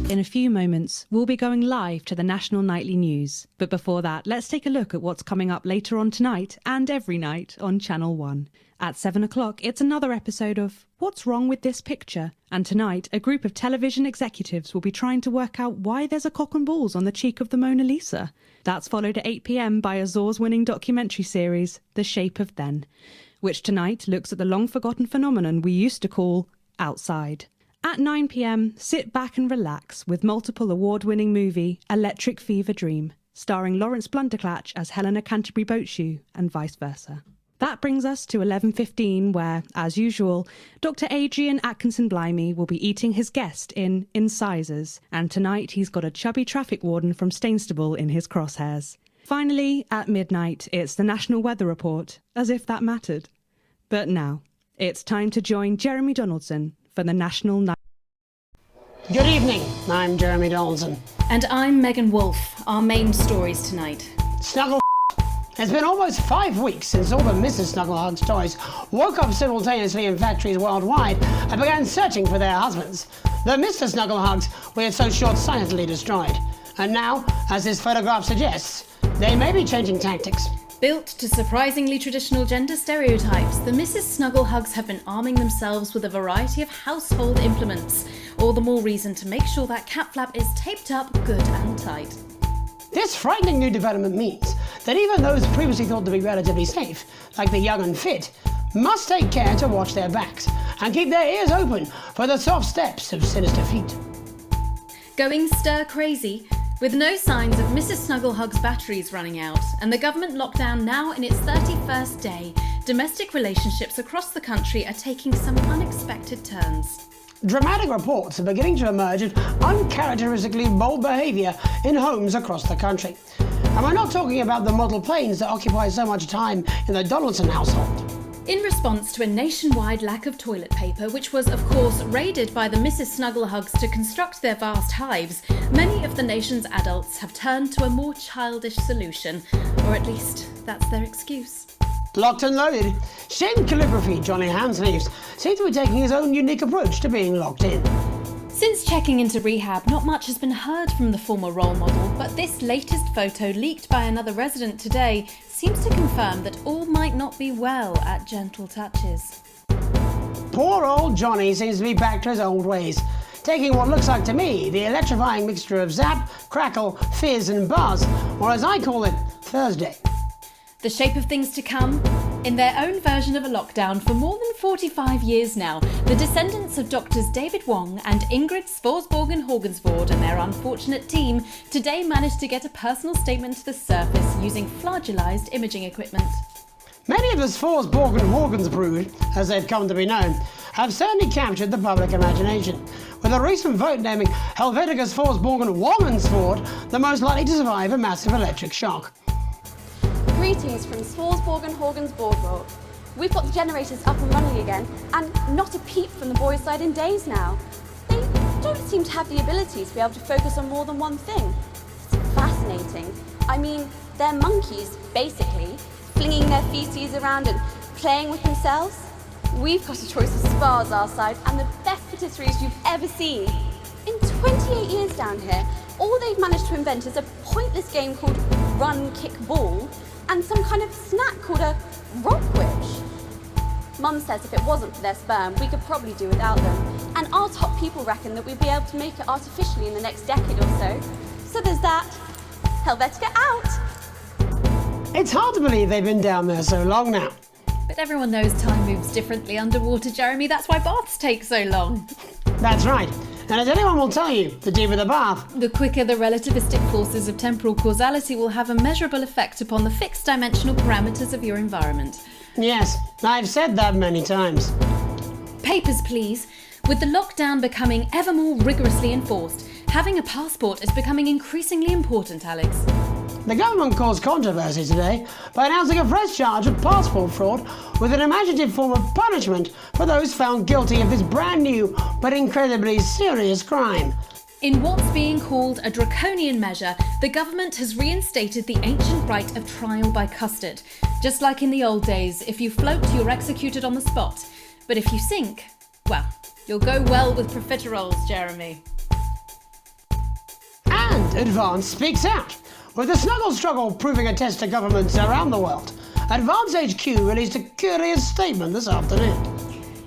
In a few moments, we'll be going live to the National Nightly News. But before that, let's take a look at what's coming up later on tonight and every night on Channel 1. At 7 o'clock, it's another episode of What's Wrong with This Picture? And tonight, a group of television executives will be trying to work out why there's a cock and balls on the cheek of the Mona Lisa. That's followed at 8 p.m. by Azor's-winning documentary series, The Shape of Then, which tonight looks at the long-forgotten phenomenon we used to call outside. At 9 p.m, sit back and relax with multiple award-winning movie Electric Fever Dream, starring Lawrence Blunderclatch as Helena Canterbury Boatshoe and vice versa. That brings us to 11:15 where, as usual, Dr. Adrian Atkinson-Blimey will be eating his guest in Incisors, and tonight he's got a chubby traffic warden from Stainstable in his crosshairs. Finally, at midnight, it's the National Weather Report, as if that mattered. But now, it's time to join Jeremy Donaldson for the National Night. Good evening, I'm Jeremy Donaldson. And I'm Megan Wolf. Our main stories tonight. Snuggle. It's been almost 5 weeks since all the Mrs. Snugglehugs toys woke up simultaneously in factories worldwide and began searching for their husbands. The Mr. Snugglehugs we had so short-sightedly destroyed. And now, as this photograph suggests, they may be changing tactics. Built to surprisingly traditional gender stereotypes, the Mrs. Snugglehugs have been arming themselves with a variety of household implements. All the more reason to make sure that cat flap is taped up good and tight. This frightening new development means that even those previously thought to be relatively safe, like the young and fit, must take care to watch their backs and keep their ears open for the soft steps of sinister feet. Going stir crazy, with no signs of Mrs. Snugglehug's batteries running out and the government lockdown now in its 31st day, domestic relationships across the country are taking some unexpected turns. Dramatic reports are beginning to emerge of uncharacteristically bold behaviour in homes across the country. And we're not talking about the model planes that occupy so much time in the Donaldson household. In response to a nationwide lack of toilet paper, which was of course raided by the Mrs. Snugglehugs to construct their vast hives, many of the nation's adults have turned to a more childish solution, or at least that's their excuse. Locked and loaded, Shane Calligraphy Johnny Handsleeves seems to be taking his own unique approach to being locked in. Since checking into rehab, not much has been heard from the former role model, but this latest photo leaked by another resident today seems to confirm that all might not be well at Gentle Touches. Poor old Johnny seems to be back to his old ways, taking what looks like to me the electrifying mixture of zap, crackle, fizz and buzz, or as I call it, Thursday. The shape of things to come? In their own version of a lockdown for more than 45 years now, the descendants of Doctors David Wong and Ingrid Svorsborgen-Horgensvoord and their unfortunate team today managed to get a personal statement to the surface using flagellized imaging equipment. Many of the Svorsborgen-Horgensbrood, as they've come to be known, have certainly captured the public imagination, with a recent vote naming Helvetica Svorsborgen-Wongensvoord the most likely to survive a massive electric shock. Greetings from Svorsborgen-Horgensvoord. We've got the generators up and running again, and not a peep from the boys' side in days now. They don't seem to have the ability to be able to focus on more than one thing. It's fascinating. I mean, they're monkeys, basically, flinging their feces around and playing with themselves. We've got a choice of spas our side and the best patisseries you've ever seen. In 28 years down here, all they've managed to invent is a pointless game called Run, Kick, Ball, and some kind of snack called a rock witch. Mum says if it wasn't for their sperm, we could probably do without them. And our top people reckon that we'd be able to make it artificially in the next decade or so. So there's that. Helvetica out! It's hard to believe they've been down there so long now. But everyone knows time moves differently underwater, Jeremy. That's why baths take so long. That's right. And as anyone will tell you, the deeper the bath, the quicker the relativistic forces of temporal causality will have a measurable effect upon the fixed dimensional parameters of your environment. Yes, I've said that many times. Papers, please. With the lockdown becoming ever more rigorously enforced, having a passport is becoming increasingly important, Alex. The government caused controversy today by announcing a fresh charge of passport fraud with an imaginative form of punishment for those found guilty of this brand new but incredibly serious crime. In what's being called a draconian measure, the government has reinstated the ancient right of trial by custard. Just like in the old days, if you float, you're executed on the spot. But if you sink, well, you'll go well with profiteroles, Jeremy. And Advance speaks out. With the snuggle struggle proving a test to governments around the world, Advance HQ released a curious statement this afternoon.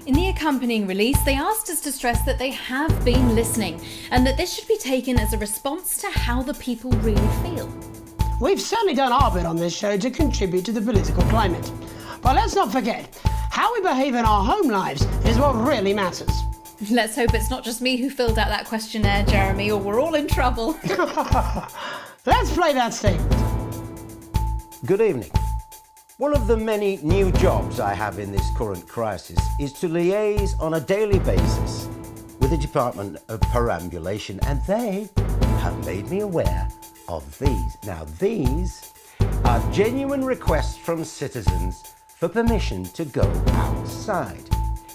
In the accompanying release, they asked us to stress that they have been listening and that this should be taken as a response to how the people really feel. We've certainly done our bit on this show to contribute to the political climate. But let's not forget, how we behave in our home lives is what really matters. Let's hope it's not just me who filled out that questionnaire, Jeremy, or we're all in trouble. Let's play that statement. Good evening. One of the many new jobs I have in this current crisis is to liaise on a daily basis with the Department of Perambulation, and they have made me aware of these. Now, these are genuine requests from citizens for permission to go outside.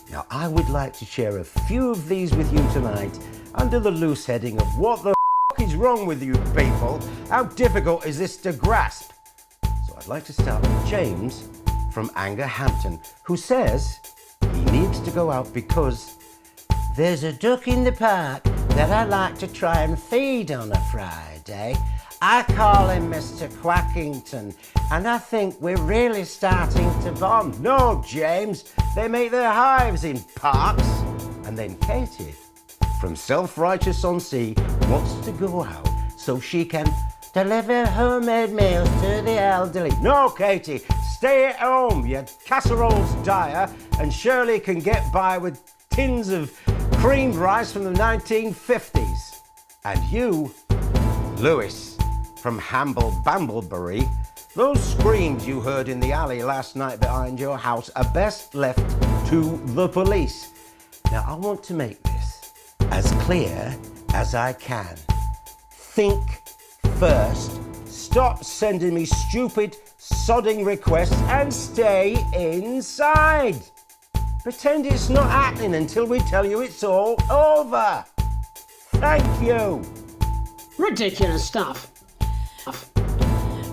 Now, I would like to share a few of these with you tonight under the loose heading of what the f*** is wrong with you people? How difficult is this to grasp? I'd like to start with James from Angerhampton, who says he needs to go out because there's a duck in the park that I like to try and feed on a Friday. I call him Mr. Quackington, and I think we're really starting to bond. No, James, they make their hives in parks. And then Katie from Self-Righteous-on-Sea wants to go out so she can deliver homemade meals to the elderly. No, Katie, stay at home. Your casserole's dire, and Shirley can get by with tins of creamed rice from the 1950s. And you, Lewis, from Bamblebury, those screams you heard in the alley last night behind your house are best left to the police. Now, I want to make this as clear as I can. Think first, stop sending me stupid, sodding requests and stay inside. Pretend it's not happening until we tell you it's all over. Thank you. Ridiculous stuff.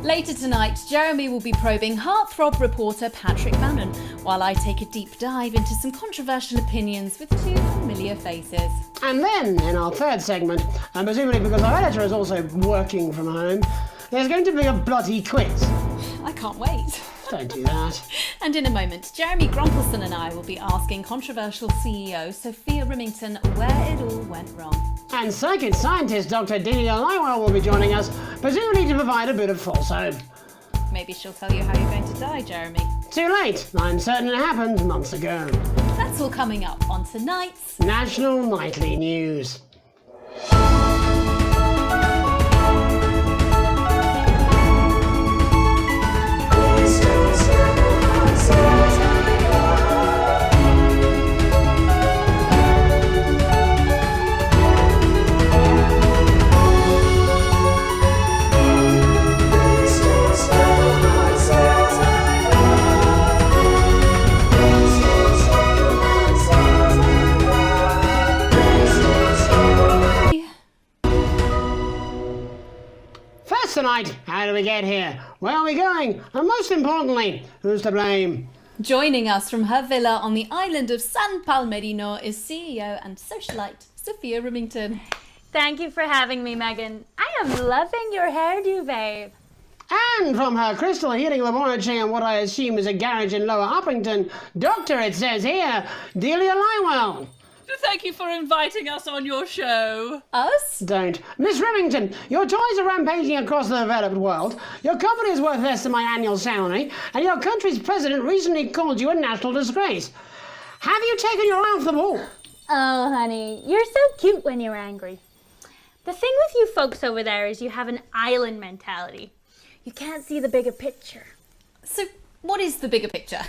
Later tonight, Jeremy will be probing heartthrob reporter Patrick Bannon, while I take a deep dive into some controversial opinions with two familiar faces. And then, in our third segment, and presumably because our editor is also working from home, there's going to be a bloody quiz. I can't wait. Don't do that. And in a moment, Jeremy Grumpelson and I will be asking controversial CEO Sophia Remington where it all went wrong. And psychic scientist Dr. Delia Lywell will be joining us, presumably to provide a bit of false hope. Maybe she'll tell you how you're going to die, Jeremy. Too late. I'm certain it happened months ago. That's all coming up on tonight's National Nightly News. Tonight, how do we get here? Where are we going? And most importantly, who's to blame? Joining us from her villa on the island of San Palmerino is CEO and socialite Sophia Remington. Thank you for having me, Megan. I am loving your hairdo, babe. And from her crystal heating laboratory in what I assume is a garage in Lower Uppington, Doctor, it says here, Delia Lywell. Thank you for inviting us on your show. Us? Don't. Miss Remington, your toys are rampaging across the developed world, your company is worth less than my annual salary, and your country's president recently called you a national disgrace. Have you taken your eye off the ball? Oh, honey, you're so cute when you're angry. The thing with you folks over there is you have an island mentality. You can't see the bigger picture. So, what is the bigger picture?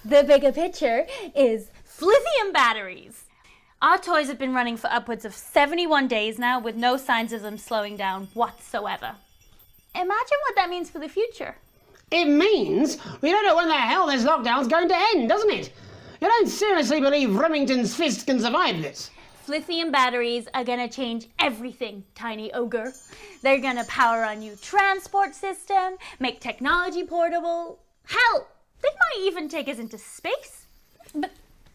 The bigger picture is lithium batteries. Our toys have been running for upwards of 71 days now with no signs of them slowing down whatsoever. Imagine what that means for the future. It means we don't know when the hell this lockdown's going to end, doesn't it? You don't seriously believe Remington's fist can survive this? Lithium batteries are gonna change everything, tiny ogre. They're gonna power a new transport system, make technology portable. Hell, they might even take us into space. But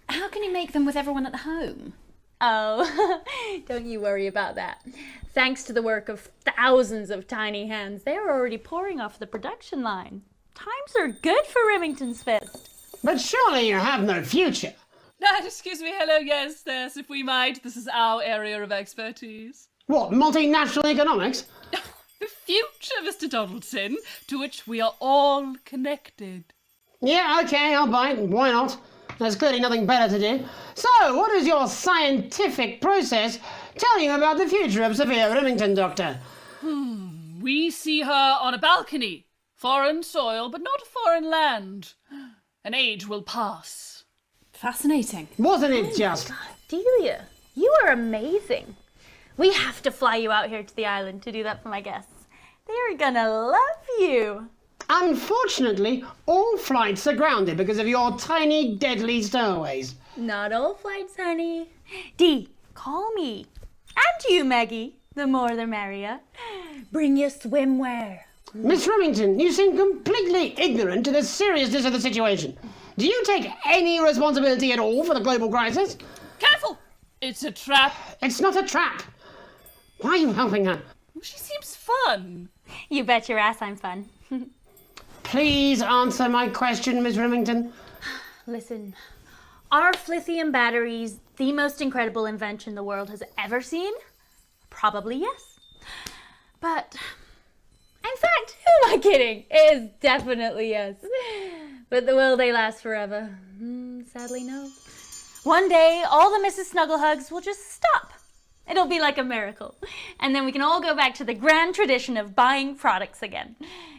how can you make them with everyone at home? Oh, don't you worry about that. Thanks to the work of thousands of tiny hands, they're already pouring off the production line. Times are good for Remington's Fist. But surely you have no future. Excuse me, hello, yes, if we might. This is our area of expertise. What, multinational economics? The future, Mr. Donaldson, to which we are all connected. Yeah, okay, I'll bite. Why not? There's clearly nothing better to do. So, what does your scientific process tell you about the future of Sophia Remington, Doctor? We see her on a balcony. Foreign soil, but not foreign land. An age will pass. Fascinating. Wasn't it just? Delia, you are amazing. We have to fly you out here to the island to do that for my guests. They're gonna love you. Unfortunately, all flights are grounded because of your tiny, deadly stowaways. Not all flights, honey. Dee, call me. And you, Maggie. The more the merrier. Bring your swimwear. Miss Remington, you seem completely ignorant to the seriousness of the situation. Do you take any responsibility at all for the global crisis? Careful! It's a trap. It's not a trap. Why are you helping her? She seems fun. You bet your ass I'm fun. Please answer my question, Miss Remington. Listen, are lithium batteries the most incredible invention the world has ever seen? Probably yes. But, in fact, who am I kidding? It is definitely yes. But will they last forever? Sadly, no. One day, all the Mrs. Snugglehugs will just stop. It'll be like a miracle. And then we can all go back to the grand tradition of buying products again.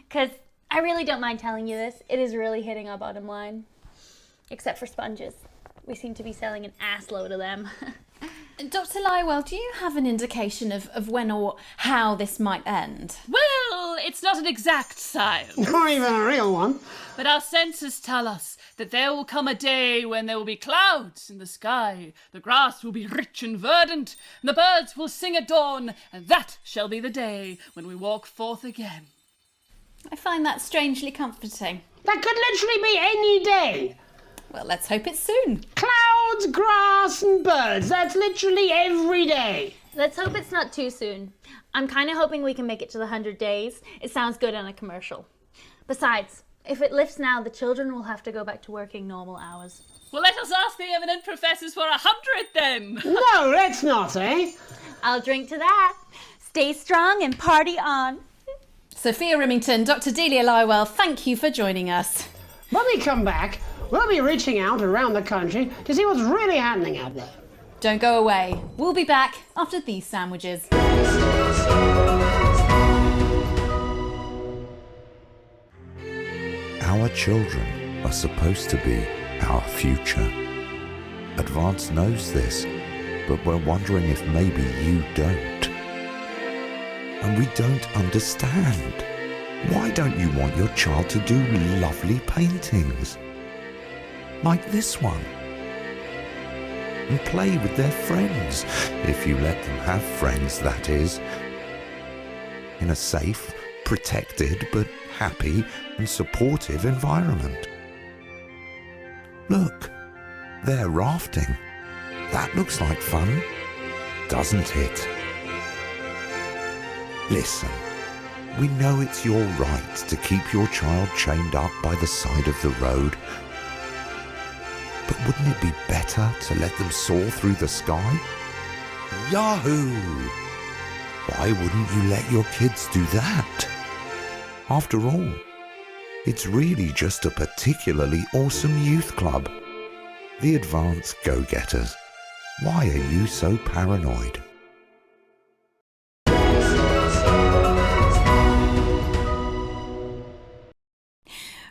Because I really don't mind telling you this. It is really hitting our bottom line. Except for sponges. We seem to be selling an ass load of them. Dr. Lywell, do you have an indication of when or how this might end? Well, it's not an exact science. Not even a real one. But our senses tell us that there will come a day when there will be clouds in the sky, the grass will be rich and verdant, and the birds will sing at dawn, and that shall be the day when we walk forth again. I find that strangely comforting. That could literally be any day. Well, let's hope it's soon. Clouds, grass, and birds. That's literally every day. Let's hope it's not too soon. I'm kind of hoping we can make it to the 100 days. It sounds good on a commercial. Besides, if it lifts now, the children will have to go back to working normal hours. Well, let us ask the eminent professors for 100 then. No, let's not, eh? I'll drink to that. Stay strong and party on. Sophia Remington, Dr. Delia Lywell, thank you for joining us. When we come back, we'll be reaching out around the country to see what's really happening out there. Don't go away. We'll be back after these sandwiches. Our children are supposed to be our future. Advance knows this, but we're wondering if maybe you don't. And we don't understand. Why don't you want your child to do lovely paintings? Like this one. And play with their friends, if you let them have friends, that is. In a safe, protected, but happy and supportive environment. Look, they're rafting. That looks like fun, doesn't it? Listen, we know it's your right to keep your child chained up by the side of the road, but wouldn't it be better to let them soar through the sky? Yahoo! Why wouldn't you let your kids do that? After all, it's really just a particularly awesome youth club. The Advanced Go-Getters. Why are you so paranoid?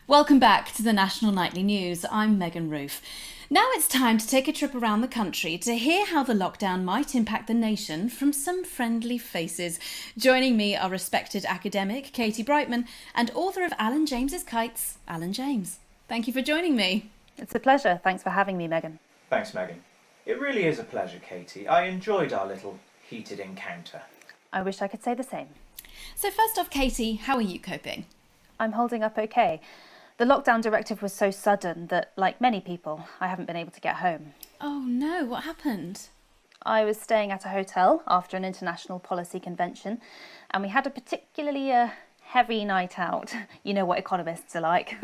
Welcome back to the National Nightly News. I'm Megan Wolf. Now it's time to take a trip around the country to hear how the lockdown might impact the nation from some friendly faces. Joining me are respected academic Katie Brightman and author of Alan James's Kites, Alan James. Thank you for joining me. It's a pleasure. Thanks for having me, Megan. Thanks, Megan. It really is a pleasure, Katie. I enjoyed our little heated encounter. I wish I could say the same. So first off, Katie, how are you coping? I'm holding up okay. The lockdown directive was so sudden that, like many people, I haven't been able to get home. Oh no, what happened? I was staying at a hotel after an international policy convention, and we had a particularly heavy night out. You know what economists are like.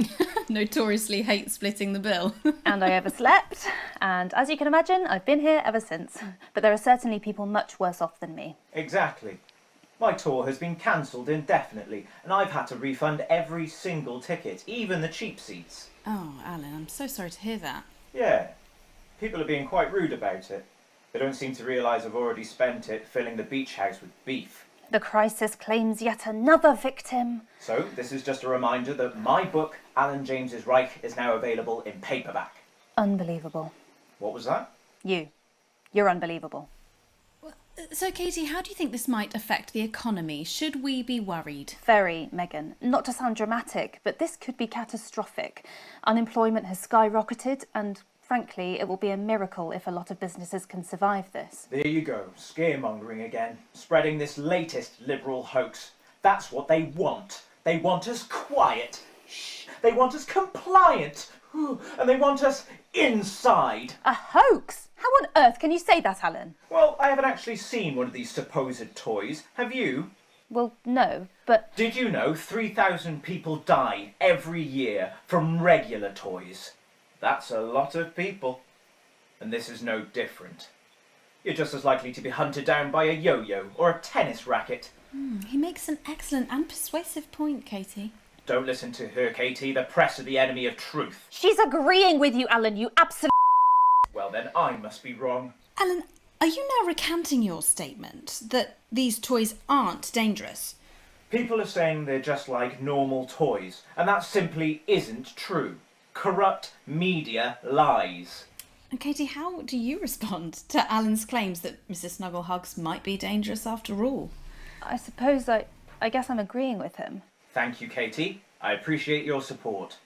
Notoriously hate splitting the bill. And I overslept, and as you can imagine, I've been here ever since. But there are certainly people much worse off than me. Exactly. My tour has been cancelled indefinitely, and I've had to refund every single ticket, even the cheap seats. Oh, Alan, I'm so sorry to hear that. Yeah, people are being quite rude about it. They don't seem to realise I've already spent it filling the beach house with beef. The crisis claims yet another victim. So, this is just a reminder that my book, Alan James's Reich, is now available in paperback. Unbelievable. What was that? You're unbelievable. So, Katie, how do you think this might affect the economy? Should we be worried? Very, Megan. Not to sound dramatic, but this could be catastrophic. Unemployment has skyrocketed, and frankly, it will be a miracle if a lot of businesses can survive this. There you go, scaremongering again, spreading this latest liberal hoax. That's what they want. They want us quiet. Shh. They want us compliant. And they want us inside. A hoax? How on earth can you say that, Alan? Well, I haven't actually seen one of these supposed toys. Have you? Well, no, but... Did you know 3,000 people die every year from regular toys? That's a lot of people. And this is no different. You're just as likely to be hunted down by a yo-yo or a tennis racket. He makes an excellent and persuasive point, Katie. Don't listen to her, Katie. The press are the enemy of truth. She's agreeing with you, Alan, you absolute... Well, then I must be wrong. Alan, are you now recanting your statement that these toys aren't dangerous? People are saying they're just like normal toys, and that simply isn't true. Corrupt media lies. And Katie, how do you respond to Alan's claims that Mrs. Snugglehugs might be dangerous after all? I suppose I guess I'm agreeing with him. Thank you, Katie. I appreciate your support.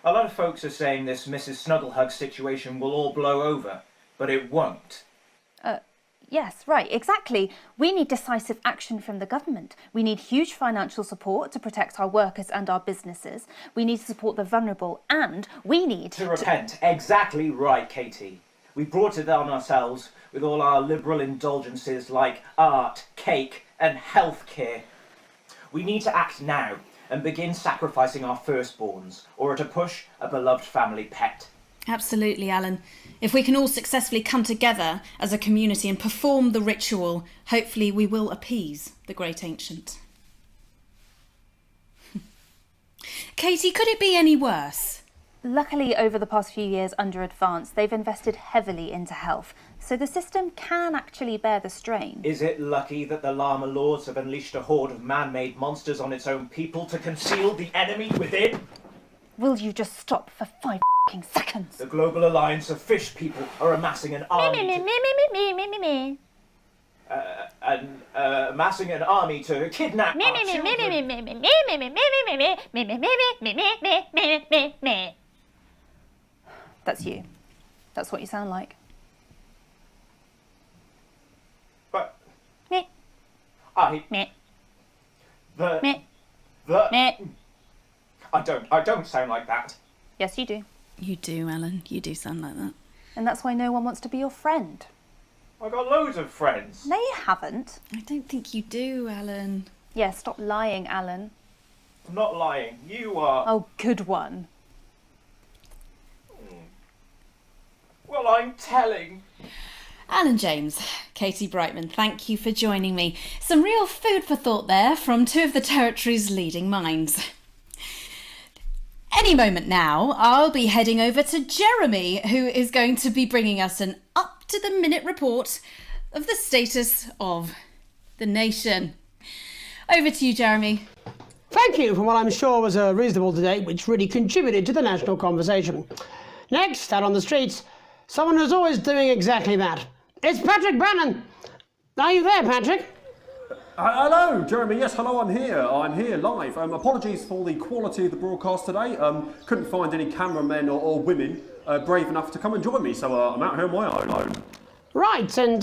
A lot of folks are saying this Mrs. Snugglehug situation will all blow over, but it won't. Yes, right, exactly. We need decisive action from the government. We need huge financial support to protect our workers and our businesses. We need to support the vulnerable, and we need to repent. Exactly right, Katie. We brought it on ourselves with all our liberal indulgences like art, cake, and healthcare. We need to act now and begin sacrificing our firstborns, or at a push, a beloved family pet. Absolutely, Alan. If we can all successfully come together as a community and perform the ritual, hopefully we will appease the great ancient. Katie, could it be any worse? Luckily, over the past few years under Advance, they've invested heavily into health, so the system can actually bear the strain. Is it lucky that the Llama Lords have unleashed a horde of man-made monsters on its own people to conceal the enemy within? Will you just stop for 5 seconds? The Global Alliance of Fish People are amassing an army amassing an army to kidnap our children. That's you. That's what you sound like. But Me. I Me. the Me. the Me. I don't sound like that. Yes, you do. You do, Alan. You do sound like that. And that's why no one wants to be your friend. I've got loads of friends. No, you haven't. I don't think you do, Alan. Yeah, stop lying, Alan. I'm not lying. You are. Oh, good one. Well, I'm telling. Alan James, Katie Brightman, thank you for joining me. Some real food for thought there from two of the territory's leading minds. Any moment now, I'll be heading over to Jeremy, who is going to be bringing us an up-to-the-minute report of the status of the nation. Over to you, Jeremy. Thank you for what I'm sure was a reasonable debate which really contributed to the national conversation. Next, out on the streets, someone who's always doing exactly that. It's Patrick Brannan. Are you there, Patrick? Hello, Jeremy. Yes, hello, I'm here. I'm here live. Apologies for the quality of the broadcast today. Couldn't find any cameramen or women brave enough to come and join me, so I'm out here on my own. Right, and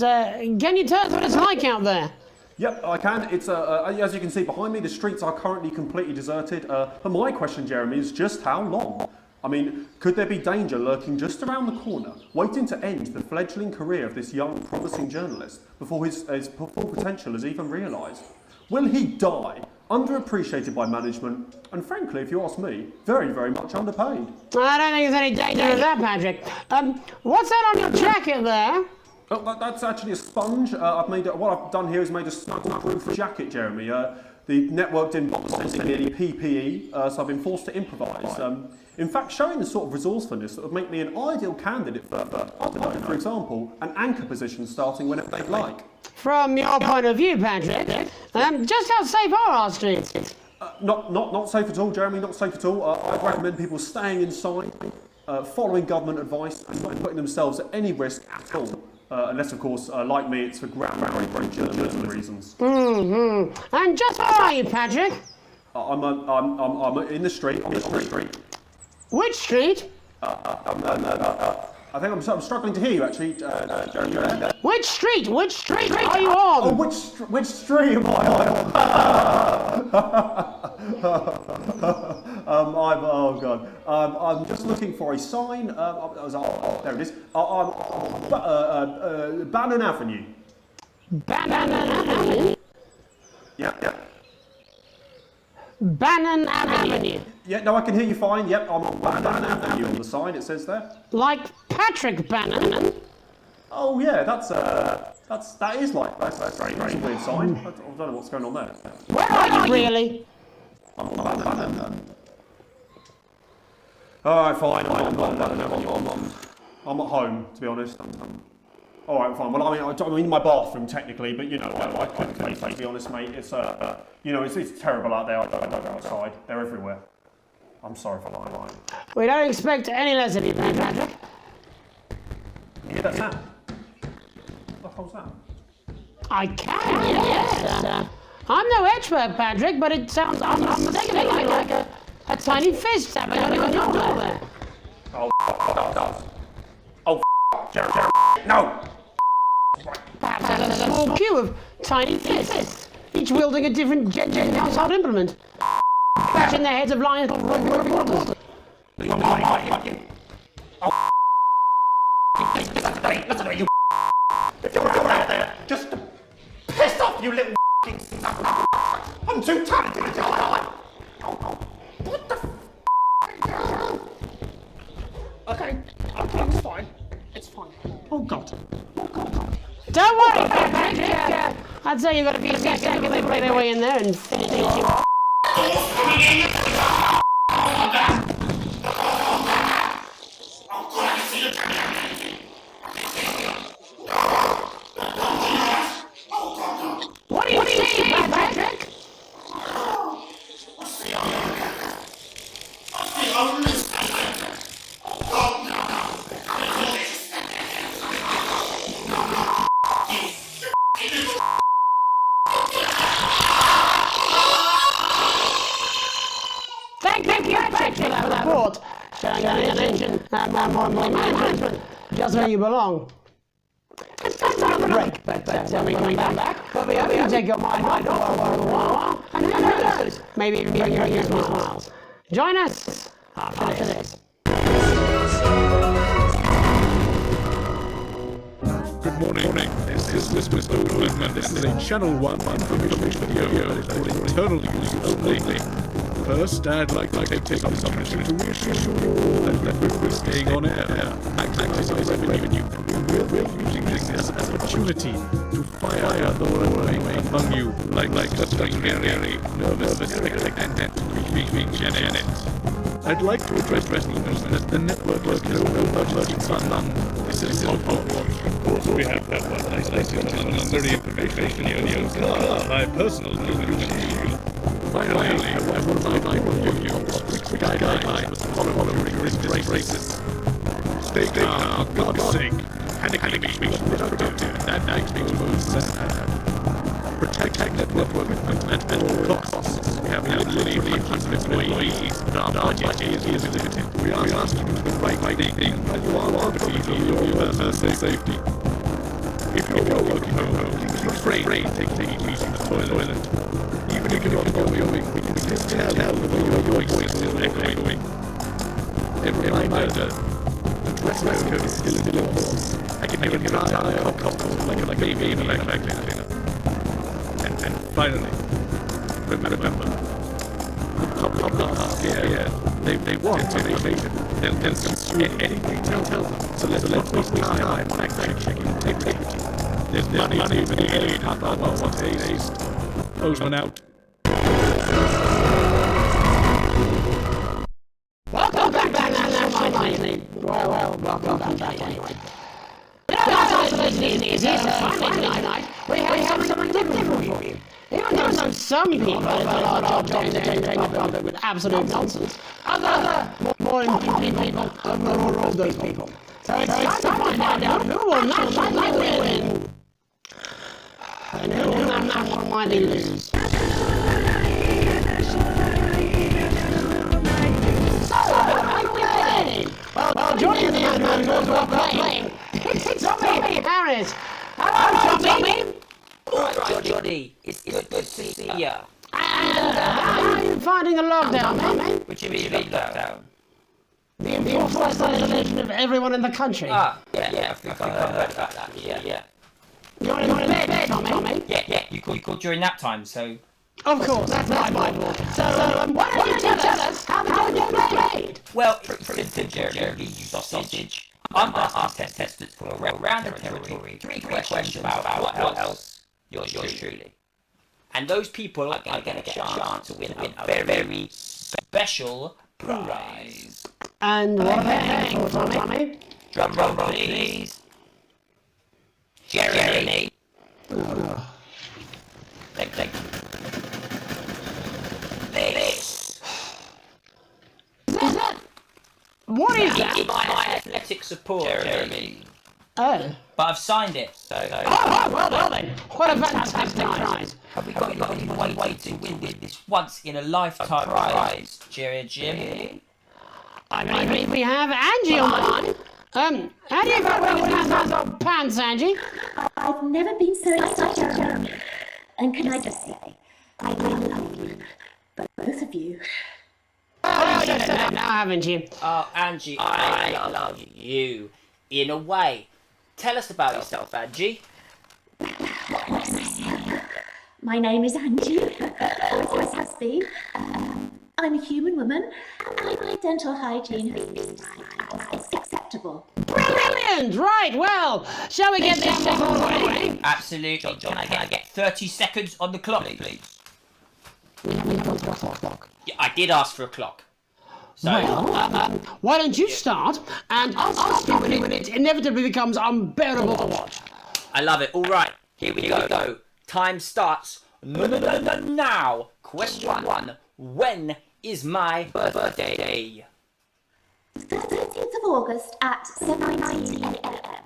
can you tell us what it's like out there? Yep, I can. It's as you can see behind me, the streets are currently completely deserted. But my question, Jeremy, is just how long? I mean, could there be danger lurking just around the corner, waiting to end the fledgling career of this young, promising journalist before his full potential is even realised? Will he die, underappreciated by management, and frankly, if you ask me, very, very much underpaid? I don't think there's any danger of that, Patrick. What's that on your jacket there? Oh, that's actually a sponge. What I've done here is made a snuggle-proof jacket, Jeremy. The network didn't bother sending me any PPE, so I've been forced to improvise. In fact, showing the sort of resourcefulness that would make me an ideal candidate for example, an anchor position starting whenever they'd like. From your point of view, Patrick, just how safe are our streets? Not safe at all, Jeremy, not safe at all. I'd recommend people staying inside, following government advice, and not putting themselves at any risk at all. Unless, of course, like me, it's for groundbreaking journalism reasons. Mm-hmm. And just where are you, Patrick? I'm in the street. Which street? I think I'm struggling to hear you, actually. Which street? Which street are you on? Oh, which street am I on? I'm just looking for a sign. There it is. Bannon Avenue. Bannon Avenue? Yeah. Bannon Avenue. Yeah, no, I can hear you fine. Yep, I'm on Bannon Avenue on the sign, it says there. Like Patrick Bannon? Oh yeah, that is like that's a weird sign. I don't know what's going on there. Where are you really? I'm on Bannon. Alright, fine. I'm at home, to be honest. Alright, fine. Well, I'm in my bathroom technically, but you know, I couldn't face it, to be honest, mate. It's it's terrible out there. I don't go outside. They're everywhere. I'm sorry for lying. We don't expect any less of you, Patrick. Yeah, that's that. What the hell's that? I can, yes. I'm no expert, Patrick, but it sounds unmistakably like a tiny fist tapping on your shoulder there. Jeremy, no! Perhaps there's a small queue of tiny fists, each wielding a different household implement, bashing their heads of lions called reporters. Listen to you. If you're out there, just piss off, you little I'm too talented to tell you. What the Okay, it's fine. Oh God. Don't worry, Patrick. I'd say you've got a few seconds if they play their way in there and finish you off. What do you see, Patrick? Thank you, Patrick, for that report. Showing an attention and more importantly management. Just where you belong. It's time to have a break, but when we come back, we'll be able to take your mind off for a while, and who knows, maybe even bring you some smiles. Join us after this. Good morning. This is Mr. Oldman, and this is a Channel 1 information video for internal use only. First, I'd like to take this opportunity to reassure you that we're staying on air, maximizing revenue. We're using this as an opportunity to fire the runway among you like just a scary, nervous, and creepy Janet. I'd like to address that the network has no budget fund. This is of course we have that one. I see unnecessary information here. My personal view. Finally, I would like to give you strict guidelines for following races. Stay calm, for God's sake. Panicking makes me productive. That makes me sad. Protect network equipment at all costs. We have literally 100 employees, but our budget is limited. We are asking you to do the right thing, and you are working for your personal safety. If you're working from home, please refrain from taking using the toilet. Even if you're not going, we can still tell whether your voice is still echoing. Every reminder, the dress code is still in force. I can give an eye on couples like a baby in a vacuum cleaner. And finally, remember, public here, they want information. They'll censor anything, tell them. So let's waste time on fact-checking integrity. There's money for the aid, not what taste. Postman out. Welcome back, well, welcome back anyway. You know, as I was listening, it's finally tonight, we have something different for you. Even though some people are not entertaining the public with absolute nonsense, other more important people overrule those people. So it's time to find out who will not win and who will not finally lose. Well, joining the man who's well playing, it's Tommy Harris. Hello, Tommy. Alright, Johnny, it's good to see you. How are you finding the lockdown, man? What do you mean lockdown? The enforced isolation of everyone in the country. Yeah, I think I heard about that, yeah. You're in bed, Tommy? Yeah, you called during nap time, so... Of course, that's my fault. So, why don't you tell us how the game played? Well, for instance, Jeremy, you sausage. I'm asking contestants from around the territory 3 questions about what else yours truly. And those people are going to get a chance to win a very special prize. And what are they paying for, Tommy? Drum roll, please. Jeremy. Thank you. This. What is that? It's my athletic support, Jeremy. Oh. But I've signed it, so... Oh, well then. What a fantastic prize. Have we got any way to win this once-in-a-lifetime prize, Jim? I mean, we have Angie on the line. How do you feel about those pants, Angie? I've never been so excited, Jeremy. And can I just say, I really love you. But both of you. Oh, you said that now, haven't you? Oh, Angie, I love you. In a way. Tell us about yourself, Angie. What can I say? My name is Angie. Always has been. I'm a human woman, and my dental hygiene is acceptable. Brilliant! Right, well, shall we get this away? Absolutely. Can I get 30 seconds on the clock, please? We haven't got a clock. Yeah, I did ask for a clock. So, well, why don't you start, and I'll stop you when it inevitably becomes unbearable to watch. I love it. All right, here we go. Time starts now. Question 1. When is my birthday? 13th of August at 7:19 a.m.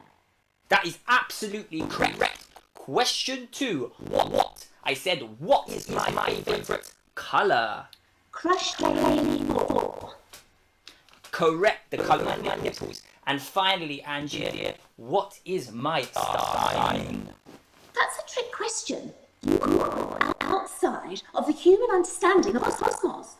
That is absolutely correct. Question 2. What? I said, what is my favourite colour? Crushed lady 4. Correct, the colour of my nipples. And finally, Angie, what is my star sign? That's a trick question. You are outside of the human understanding of our cosmos.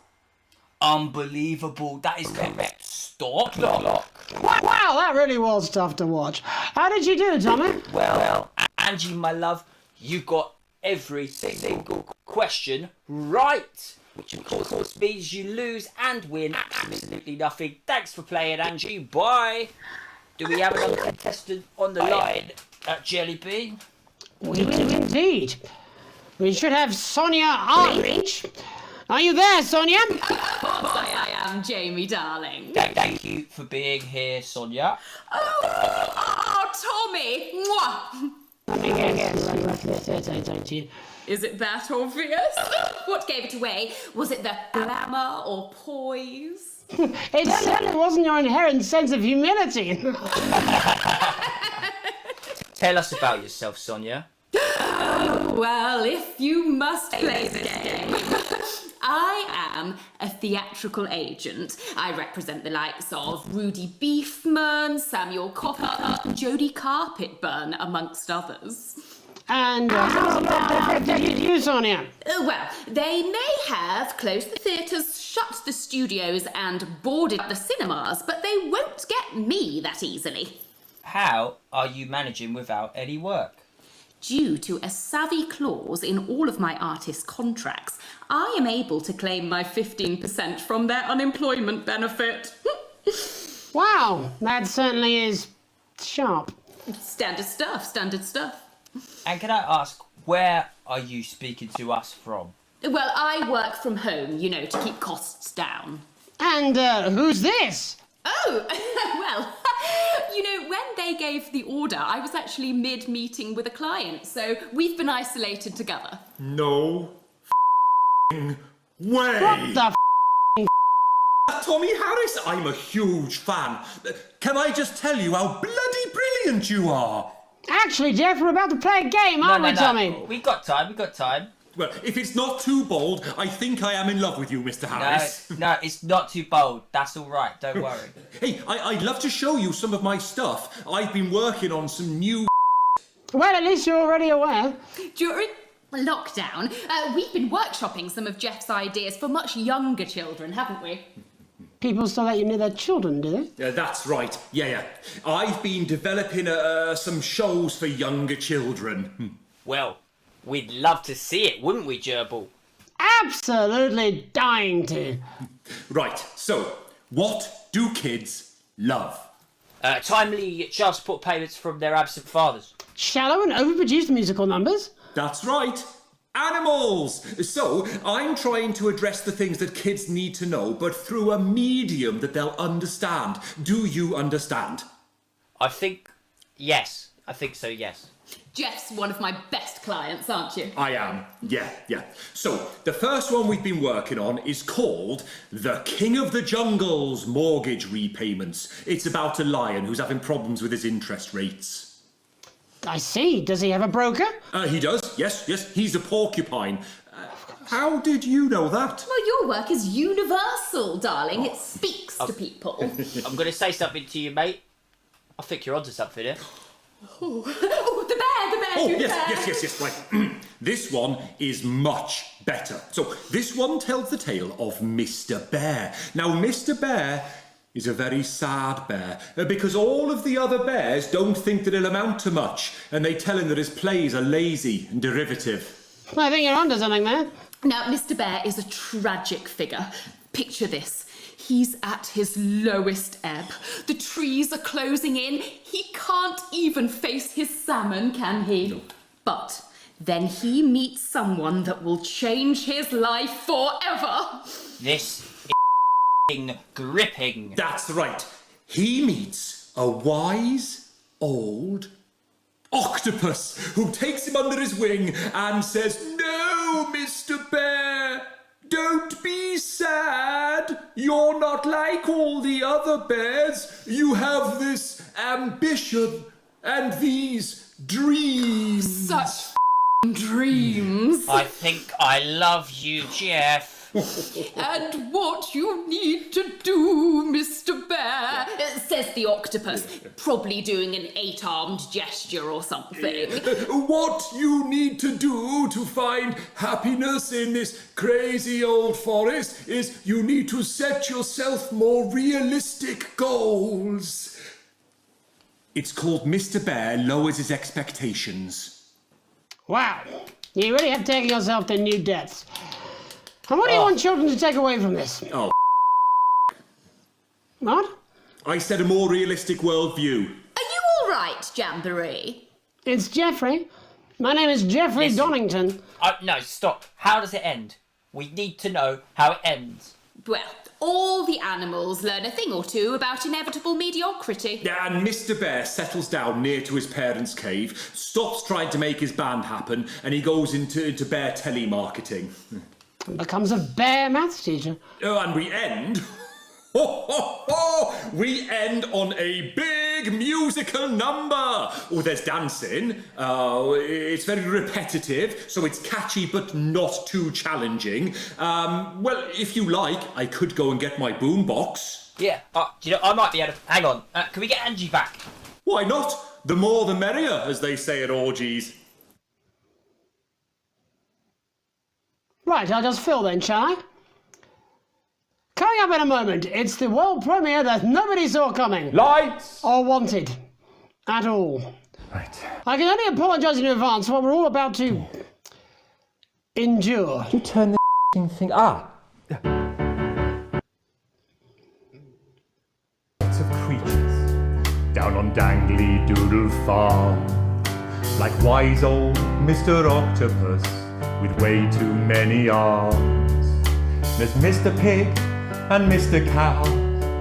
Unbelievable. That is correct. Stop the clock. Wow, that really was tough to watch. How did you do, Tommy? Well, Angie, my love, you got every single question right. Which of course means you lose and win absolutely nothing. Thanks for playing, Angie. Bye. Do we have another contestant on the line at Jelly Bean? We do indeed. We should have Sonia Artreach. Are you there, Sonia? Of course I am, Jamie, darling. Thank you for being here, Sonia. Oh, Tommy! Mwah. Is it that obvious? What gave it away? Was it the glamour or poise? It certainly wasn't your inherent sense of humility. Tell us about yourself, Sonia. Well, if you must play this game. I am a theatrical agent. I represent the likes of Rudy Beefman, Samuel Copper, Jodie Carpetburn, amongst others. And how about You, Sonia. Well, they may have closed the theatres, shut the studios and boarded the cinemas, but they won't get me that easily. How are you managing without any work? Due to a savvy clause in all of my artist contracts, I am able to claim my 15% from their unemployment benefit. Wow, that certainly is sharp. Standard stuff, standard stuff. And can I ask, where are you speaking to us from? Well, I work from home, you know, to keep costs down. And who's this? Oh, well, you know, when they gave the order, I was actually mid-meeting with a client, so we've been isolated together. No way! What the Tommy Harris, I'm a huge fan. Can I just tell you how bloody brilliant you are? Actually, Jeff, we're about to play a game, aren't we, Tommy? We've got time. Well, if it's not too bold, I think I am in love with you, Mr. Harris. No, it's not too bold. That's all right, don't worry. Hey, I'd love to show you some of my stuff. I've been working on some new... Well, at least you're already aware. During lockdown, we've been workshopping some of Jeff's ideas for much younger children, haven't we? People still let you near their children, do they? That's right, yeah. I've been developing some shows for younger children. Well, we'd love to see it, wouldn't we, Gerbil? Absolutely dying to. Right, so, what do kids love? Timely child support payments from their absent fathers. Shallow and overproduced musical numbers. That's right. Animals! So, I'm trying to address the things that kids need to know, but through a medium that they'll understand. Do you understand? I think so, yes. Jeff's one of my best clients, aren't you? I am, yeah. So, the first one we've been working on is called The King of the Jungle's Mortgage Repayments. It's about a lion who's having problems with his interest rates. I see. Does he have a broker? He does, yes. He's a porcupine. How did you know that? Well, your work is universal, darling. It speaks to people. I'm going to say something to you, mate. I think you're onto something here. Oh, the bear! Oh, yes, right. This one is much better. So, this one tells the tale of Mr. Bear. Now, Mr. Bear is a very sad bear, because all of the other bears don't think that he'll amount to much, and they tell him that his plays are lazy and derivative. I think you're onto something there. Now, Mr. Bear is a tragic figure. Picture this. He's at his lowest ebb. The trees are closing in. He can't even face his salmon, can he? No. But then he meets someone that will change his life forever. This is gripping. That's right. He meets a wise old octopus who takes him under his wing and says, "No, Mr. Bear, don't be sad. You're not like all the other bears. You have this ambition and these dreams." Such dreams. I think I love you, Jeff. And what you need to do, Mr. Bear, says the octopus, probably doing an 8-armed gesture or something. What you need to do to find happiness in this crazy old forest is you need to set yourself more realistic goals. It's called Mr. Bear Lowers His Expectations. Wow, you really have taken yourself to new depths. And what do you want children to take away from this? Oh. What? I said a more realistic worldview. Are you all right, Jamboree? It's Jeffrey. My name is Jeffrey Donington. No, stop. How does it end? We need to know how it ends. Well, all the animals learn a thing or two about inevitable mediocrity. Yeah, and Mr. Bear settles down near to his parents' cave, stops trying to make his band happen, and he goes into bear telemarketing. Becomes a bear maths teacher. Oh, and we end... We end on a big musical number. Oh, there's dancing. It's very repetitive, so it's catchy but not too challenging. Well, if you like, I could go and get my boombox. Yeah, do you know, I might be able to... Hang on, can we get Angie back? Why not? The more the merrier, as they say at orgies. Right, I'll just fill then, shall I? Coming up in a moment, it's the world premiere that nobody saw coming. Lights! Or wanted. At all. Right. I can only apologise in advance for what we're all about to endure. You turn the thing... Lots of creatures down on Dangly Doodle Farm, like wise old Mr. Octopus with way too many arms. There's Mr. Pig and Mr. Cow,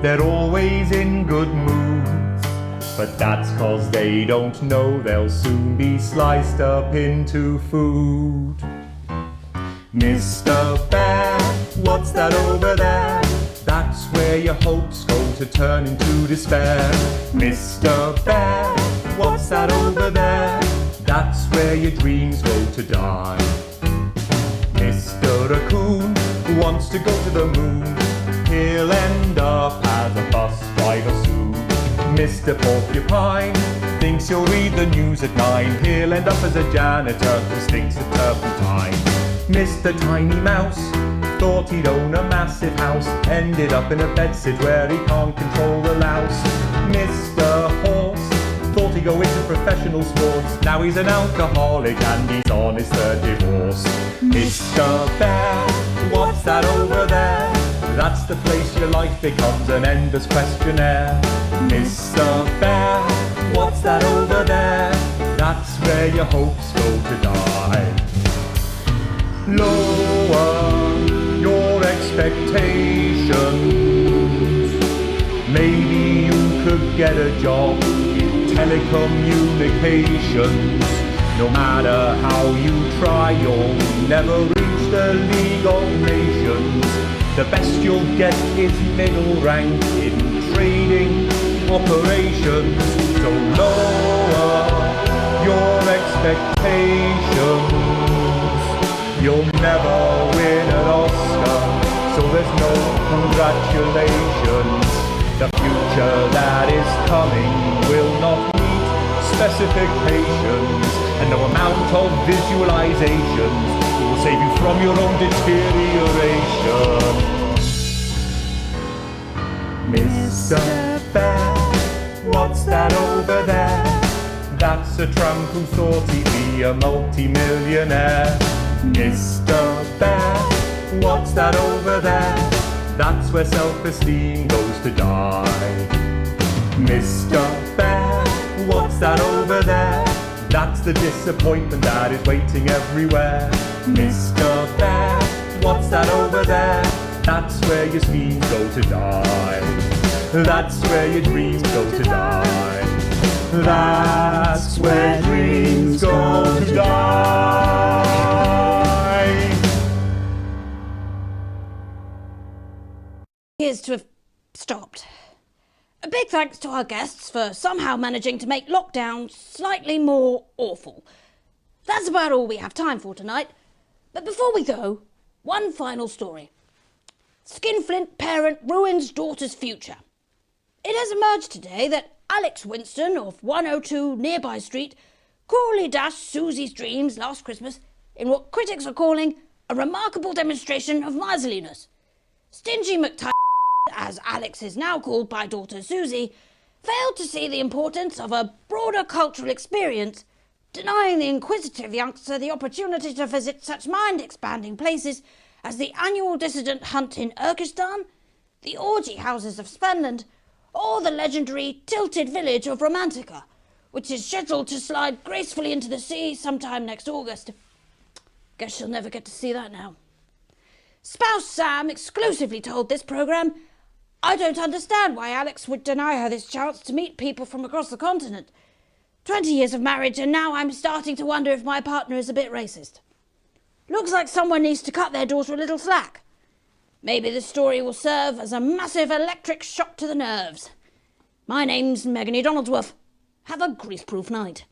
they're always in good moods, but that's 'cause they don't know they'll soon be sliced up into food. Mr. Bear, what's that over there? That's where your hopes go to turn into despair. Mr. Bear, what's that over there? That's where your dreams go to die. Mr. Raccoon wants to go to the moon. He'll end up as a bus driver soon. Mr. Porcupine thinks he'll read the news at 9. He'll end up as a janitor who stinks of turpentine. Mr. Tiny Mouse thought he'd own a massive house, ended up in a bedsit where he can't control the louse. Mr. Horse thought he'd go into professional sports, now he's an alcoholic and he's on his third divorce. Mr. Bear, what's that over there? That's the place your life becomes an endless questionnaire. Mr. Bear, what's that over there? That's where your hopes go to die. Lower your expectations. Maybe you could get a job in telecommunications. No matter how you try, you'll never reach the League of Nations. The best you'll get is middle rank in trading operations. So lower your expectations. You'll never win an Oscar, so there's no congratulations. The future that is coming will not meet specifications, and no amount of visualizations will save you from your own deterioration. Mr. Bear, what's that over there? That's a tramp who thought he'd be a multi-millionaire. Mr. Bear, what's that over there? That's where self-esteem goes to die. Mr. Bear, what's that over there? That's the disappointment that is waiting everywhere. Mr. Bear, what's that over there? That's where your schemes go to die. That's where your dreams go to die. That's where dreams go to die. Appears to have stopped. A big thanks to our guests for somehow managing to make lockdown slightly more awful. That's about all we have time for tonight. But before we go, one final story. Skinflint parent ruins daughter's future. It has emerged today that Alex Winston of 102 Nearby Street cruelly dashed Susie's dreams last Christmas in what critics are calling a remarkable demonstration of miserliness. Stingy McTy, as Alex is now called by daughter Susie, failed to see the importance of a broader cultural experience, denying the inquisitive youngster the opportunity to visit such mind-expanding places as the annual dissident hunt in Urkistan, the orgy houses of Spenland, or the legendary tilted village of Romantica, which is scheduled to slide gracefully into the sea sometime next August. Guess she'll never get to see that now. Spouse Sam exclusively told this programme, "I don't understand why Alex would deny her this chance to meet people from across the continent. 20 years of marriage and now I'm starting to wonder if my partner is a bit racist. Looks like someone needs to cut their daughter a little slack. Maybe this story will serve as a massive electric shock to the nerves. My name's Megan Wolf. Have a grease-proof night."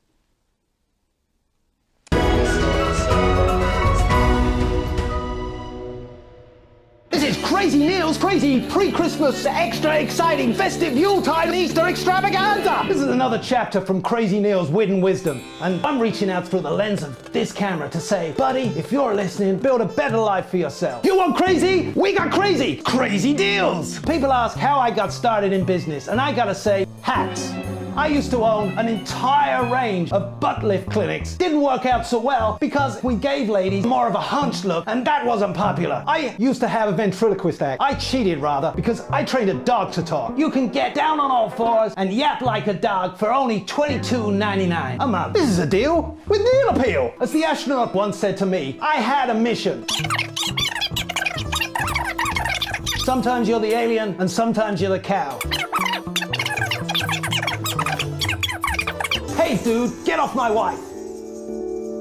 This is Crazy Neil Neil's crazy pre-Christmas, extra exciting festive Yuletide Easter extravaganza. This is another chapter from Crazy Neil's Wit and Wisdom, and I'm reaching out through the lens of this camera to say, buddy, if you're listening, build a better life for yourself. You want crazy? We got crazy! Crazy deals! People ask how I got started in business, and I gotta say, hats. I used to own an entire range of butt lift clinics. Didn't work out so well because we gave ladies more of a hunched look, and that wasn't popular. I used to have a ventriloquist act. I cheated rather because I trained a dog to talk. You can get down on all fours and yap like a dog for only $22.99 a month. This is a deal with Neil appeal. As the astronaut once said to me, I had a mission. Sometimes you're the alien and sometimes you're the cow. Hey dude, get off my wife.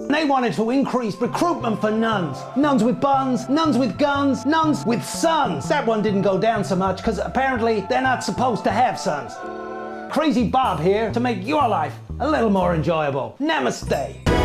They wanted to increase recruitment for nuns. Nuns with buns, nuns with guns, nuns with sons. That one didn't go down so much because apparently they're not supposed to have sons. Crazy Bob here to make your life a little more enjoyable. Namaste.